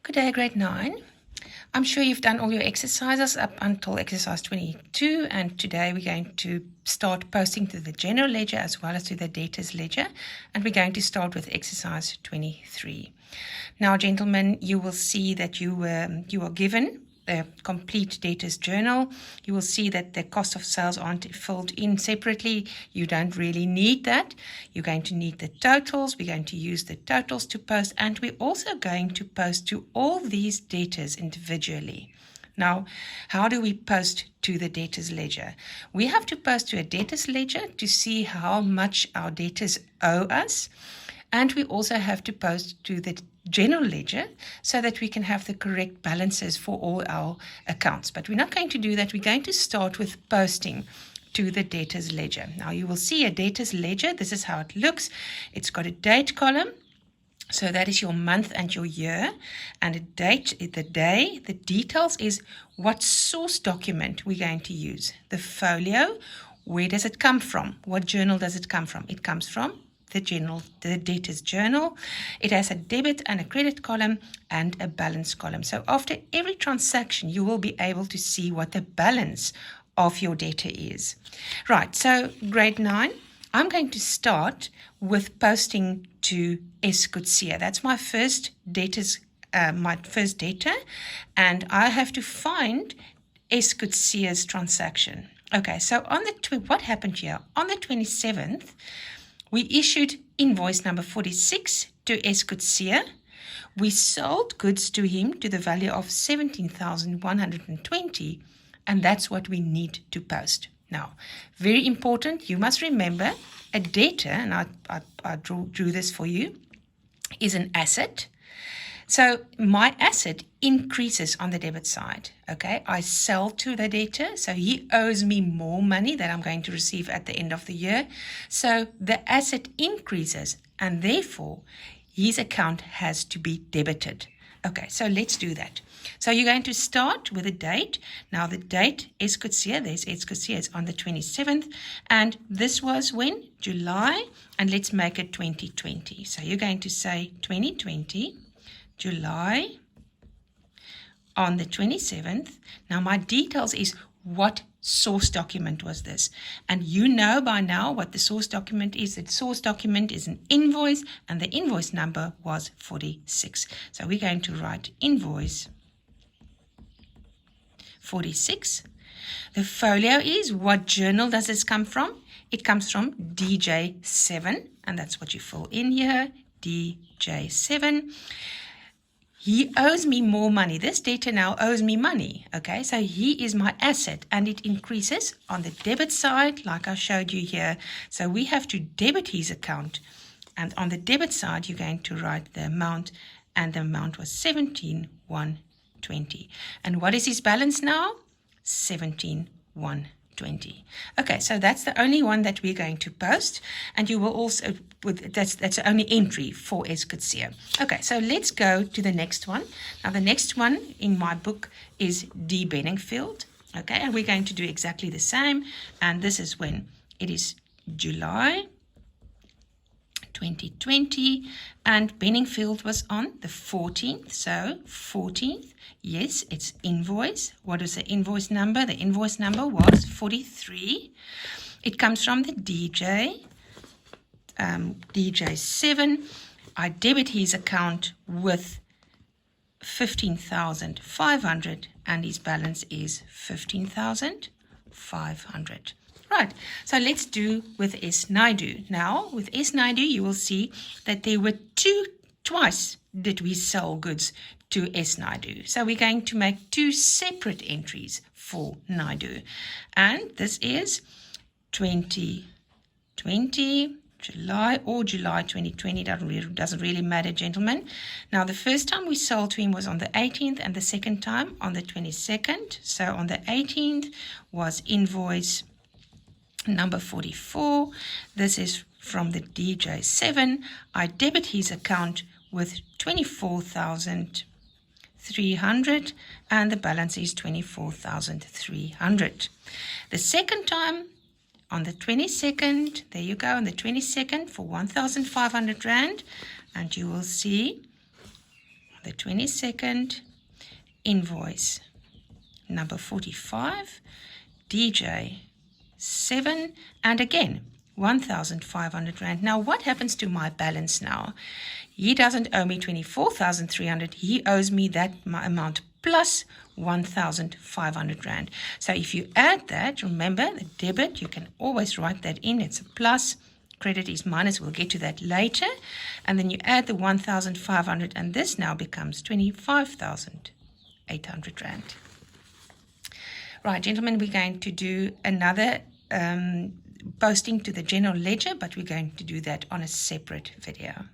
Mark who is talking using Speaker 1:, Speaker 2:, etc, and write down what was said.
Speaker 1: Good day, grade 9. I'm sure you've done all your exercises up until exercise 22, and today we're going to start posting to the general ledger as well as to the debtors ledger, and we're going to start with exercise 23. Now, gentlemen, you will see that you are given the complete debtors journal. You will see that the cost of sales aren't filled in separately. You don't really need that. You're going to need the totals. We're going to use the totals to post, and we're also going to post to all these debtors individually. Now, how do we post to the debtors ledger? We have to post to a debtors ledger to see how much our debtors owe us. And we also have to post to the general ledger so that we can have the correct balances for all our accounts. But we're not going to do that. We're going to start with posting to the debtors ledger. Now you will see a debtors ledger. This is how it looks. It's got a date column. So that is your month and your year, and a date, the day. The details is what source document we're going to use. The folio, where does it come from? What journal does it come from? It comes from the debtors journal. It has a debit and a credit column and a balance column. So after every transaction, you will be able to see what the balance of your debtor is. Right, so grade 9, I'm going to start with posting to S. Coetzee. That's my first debtor, and I have to find S. Coetzee's transaction. Okay, so on what happened here? On the 27th, we issued invoice number 46 to S. Coetzee. We sold goods to him to the value of 17,120, and that's what we need to post. Now, very important, you must remember a debtor, and I drew this for you, is an asset. So my asset increases on the debit side, okay? I sell to the debtor, so he owes me more money that I'm going to receive at the end of the year. So the asset increases, and therefore his account has to be debited. Okay, so let's do that. So you're going to start with a date. Now the date, S. Coetzee, there's S. Coetzee, it's on the 27th. And this was when? July. And let's make it 2020. So you're going to say 2020, July, on the 27th. Now my details is what source document was this? And you know by now what the source document is. The source document is an invoice, and the invoice number was 46. So we're going to write invoice 46. The folio is, what journal does this come from? It comes from DJ7, and that's what you fill in here, DJ7. He owes me more money. This debtor now owes me money, okay? So he is my asset, and it increases on the debit side, like I showed you here. So we have to debit his account, and on the debit side, you're going to write the amount, and the amount was 17,120. And what is his balance now? 17,120. Okay, so that's the only one that we're going to post, and you will also, that's the only entry for S. Coetzee. Okay, so let's go to the next one. Now the next one in my book is D. Benningfield. Okay, and we're going to do exactly the same, and this is when it is July 2020, and Benningfield was on the 14th. So 14th, yes, it's invoice. What is the invoice number? The invoice number was 43. It comes from the DJ7. I debit his account with 15,500, and his balance is 15,500. Right, so let's do with S. Naidu. Now, with S. Naidu, you will see that there were twice did we sell goods to S. Naidu. So we're going to make two separate entries for Naidu. And this is 2020, July, or July 2020, doesn't really matter, gentlemen. Now, the first time we sold to him was on the 18th, and the second time on the 22nd. So on the 18th was invoice number 44. This is from the DJ7. I debit his account with 24,300, and the balance is 24,300. The second time on the 22nd, there you go, on the 22nd for 1,500 Rand, and you will see the 22nd, invoice number 45, DJ 7, and again 1,500 Rand. Now what happens to my balance now? He doesn't owe me 24,300. He owes me that amount plus 1,500 Rand. So if you add that, remember the debit, you can always write that in. It's a plus. Credit is minus. We'll get to that later. And then you add the 1,500, and this now becomes 25,800 Rand. Right, gentlemen, we're going to do another posting to the general ledger, but we're going to do that on a separate video.